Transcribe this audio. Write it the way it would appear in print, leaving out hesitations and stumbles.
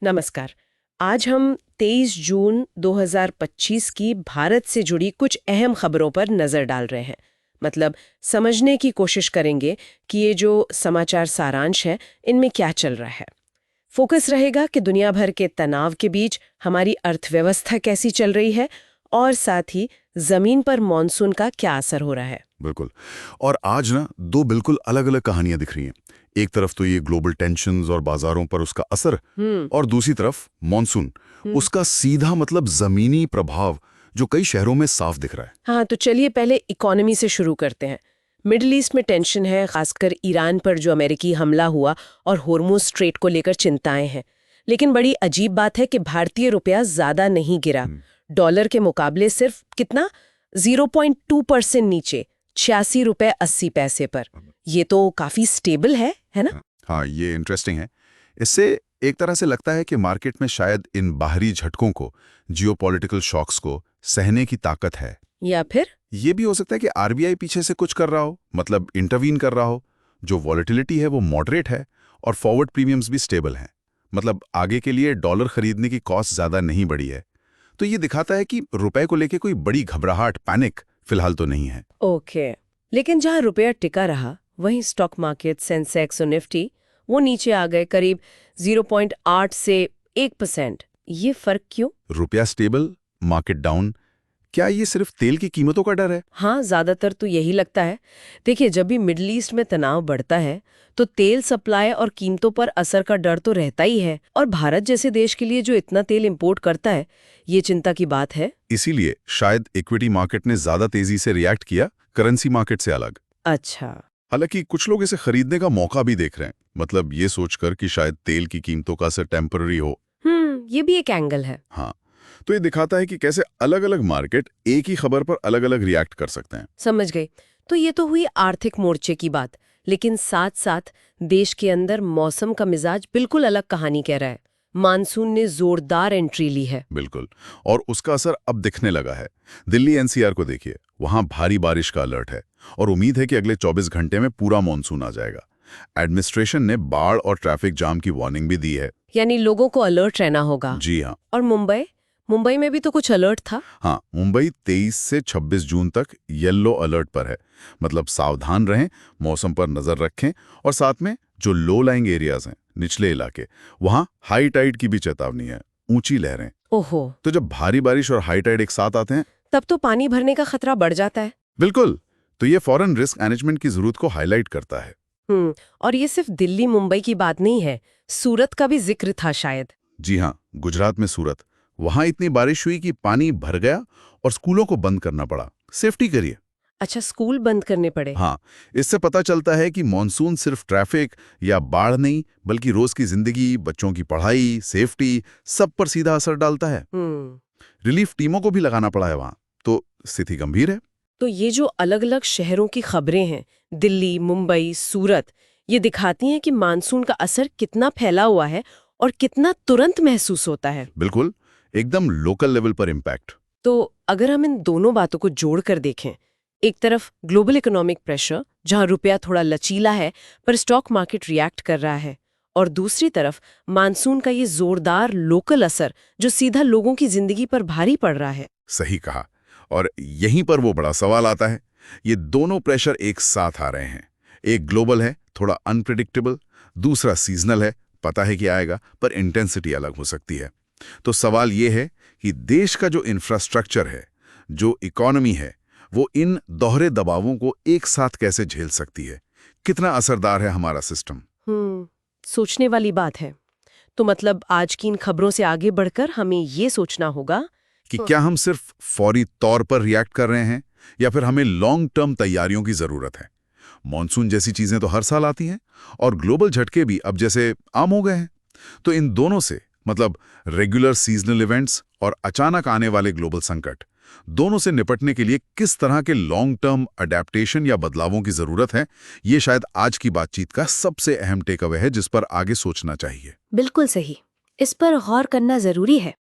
नमस्कार। आज हम 23 जून 2025 की भारत से जुड़ी कुछ अहम खबरों पर नजर डाल रहे हैं। मतलब समझने की कोशिश करेंगे कि ये जो समाचार सारांश है इनमें क्या चल रहा है। फोकस रहेगा कि दुनिया भर के तनाव के बीच हमारी अर्थव्यवस्था कैसी चल रही है और साथ ही जमीन पर मॉनसून का क्या असर हो रहा है। बिल्कुल। और आज ना दो बिल्कुल अलग अलग कहानियां दिख रही हैं। एक तरफ तो ये ग्लोबल टेंशन्स और बाजारों पर उसका असर, और दूसरी तरफ मॉनसून, उसका सीधा मतलब जमीनी प्रभाव जो कई शहरों में साफ दिख रहा है। हाँ, तो चलिए पहले इकोनॉमी से शुरू करते हैं। मिडिल ईस्ट में टेंशन है, खासकर ईरान पर जो अमेरिकी हमला हुआ और होर्मुज स्ट्रेट को लेकर चिंताएं हैं। लेकिन बड़ी अजीब बात है कि भारतीय रुपया ज्यादा नहीं गिरा। डॉलर के मुकाबले सिर्फ कितना 0.2% नीचे, 86 रुपए 80 पैसे पर। ये तो काफी स्टेबल है ना? हाँ, ये इंटरेस्टिंग है। इससे एक तरह से लगता है कि मार्केट में शायद इन बाहरी झटकों को, जियोपॉलिटिकल शॉक्स को सहने की ताकत है। या फिर ये भी हो सकता है कि आरबीआई पीछे से कुछ कर रहा हो, मतलब इंटरवीन कर रहा हो। जो वॉलेटिलिटी है वो मॉडरेट है और फॉरवर्ड प्रीमियम्स भी स्टेबल हैं। मतलब आगे के लिए डॉलर खरीदने की कॉस्ट ज्यादा नहीं बढ़ी है। तो ये दिखाता है कि रुपए को लेके कोई बड़ी घबराहट, पैनिक फिलहाल तो नहीं है। ओके। लेकिन जहां रुपया टिका रहा वहीं स्टॉक मार्केट, सेंसेक्स और निफ्टी वो नीचे आ गए, करीब 0.8 से 1%। ये फर्क क्यों? रुपया स्टेबल, मार्केट डाउन। क्या ये सिर्फ तेल की कीमतों का डर है? हाँ, ज्यादातर तो यही लगता है। देखिए, जब भी मिडल ईस्ट में तनाव बढ़ता है तो तेल सप्लाई और कीमतों पर असर का डर तो रहता ही है। और भारत जैसे देश के लिए जो इतना तेल इंपोर्ट करता है, ये चिंता की बात है। इसीलिए शायद इक्विटी मार्केट ने ज्यादा तेजी से रिएक्ट किया, करेंसी मार्केट से अलग। अच्छा। हालांकि कुछ लोग इसे खरीदने का मौका भी देख रहे हैं, मतलब ये सोचकर कि शायद तेल की कीमतों का असर टेम्पररी हो। ये भी एक एंगल है। हाँ, तो ये दिखाता है कि कैसे अलग अलग मार्केट एक ही खबर पर अलग अलग रिएक्ट कर सकते हैं। समझ गई। तो ये तो हुई आर्थिक मोर्चे की बात, लेकिन साथ साथ देश के अंदर मौसम का मिजाज बिल्कुल अलग कहानी कह रहा है। मानसून ने जोरदार एंट्री ली है। बिल्कुल, और उसका असर अब दिखने लगा है। दिल्ली एनसीआर को देखिए, वहां भारी बारिश का अलर्ट है और उम्मीद है कि अगले 24 घंटे में पूरा मानसून आ जाएगा। एडमिनिस्ट्रेशन ने बाढ़ और ट्रैफिक जाम की वार्निंग भी दी है। यानी लोगों को अलर्ट रहना होगा। जी हाँ। और मुंबई मुंबई में भी तो कुछ अलर्ट था। हाँ, मुंबई 23 से 26 जून तक येलो अलर्ट पर है। मतलब सावधान रहें, मौसम पर नजर रखें, और साथ में जो लो लाइंग एरियाज हैं, निचले इलाके, वहां हाई टाइड की भी चेतावनी है, ऊंची लहरें। ओहो। तो जब भारी बारिश और हाई टाइड एक साथ आते हैं, तब तो पानी भरने का खतरा बढ़ जाता है। बिल्कुल, तो ये फॉरेन रिस्क मैनेजमेंट की जरूरत को हाईलाइट करता है। और ये सिर्फ दिल्ली मुंबई की बात नहीं है, सूरत का भी जिक्र था शायद। जी हाँ, गुजरात में सूरत, वहां इतनी बारिश हुई कि पानी भर गया और स्कूलों को बंद करना पड़ा। सेफ्टी करिए। अच्छा, स्कूल बंद करने पड़े। हाँ, इससे पता चलता है कि मॉनसून सिर्फ ट्रैफिक या बाढ़ नहीं, बल्कि रोज की जिंदगी, बच्चों की पढ़ाई, सेफ्टी, सब पर सीधा असर डालता है। रिलीफ टीमों को भी लगाना पड़ा है वहां, तो स्थिति गंभीर है। तो ये जो अलग अलग शहरों की खबरें हैं, दिल्ली, मुंबई, सूरत, ये दिखाती हैं कि मानसून का असर कितना फैला हुआ है और कितना तुरंत महसूस होता है। बिल्कुल, एकदम लोकल लेवल पर इम्पैक्ट। तो अगर हम इन दोनों बातों को जोड़कर देखें, एक तरफ ग्लोबल इकोनॉमिक प्रेशर जहां रुपया थोड़ा लचीला है पर स्टॉक मार्केट रिएक्ट कर रहा है, और दूसरी तरफ मानसून का ये जोरदार लोकल असर जो सीधा लोगों की जिंदगी पर भारी पड़ रहा है। सही कहा। और यहीं पर वो बड़ा सवाल आता है। ये दोनों प्रेशर एक साथ आ रहे हैं। एक ग्लोबल है, थोड़ा अनप्रिडिक्टेबल, दूसरा सीजनल है, पता है कि आएगा, पर इंटेंसिटी अलग हो सकती है। तो सवाल ये है कि देश का जो इंफ्रास्ट्रक्चर है, जो इकोनॉमी है, वो इन दोहरे दबावों को एक साथ कैसे झेल सकती है? कितना असरदार है हमारा सिस्टम? सोचने वाली बात है। तो मतलब आज की इन खबरों से आगे बढ़कर हमें ये सोचना होगा कि क्या हम सिर्फ फौरी तौर पर रिएक्ट कर रहे हैं, या फिर हमें लॉन्ग टर्म तैयारियों की जरूरत है? मॉनसून जैसी चीजें तो हर साल आती हैं, और ग्लोबल झटके भी अब जैसे आम हो गए हैं। तो इन दोनों से, मतलब रेगुलर सीजनल इवेंट्स और अचानक आने वाले ग्लोबल संकट, दोनों से निपटने के लिए किस तरह के लॉन्ग टर्म अडेप्टेशन या बदलावों की जरूरत है, ये शायद आज की बातचीत का सबसे अहम टेकअवे है जिस पर आगे सोचना चाहिए। बिल्कुल सही। इस पर गौर करना जरूरी है।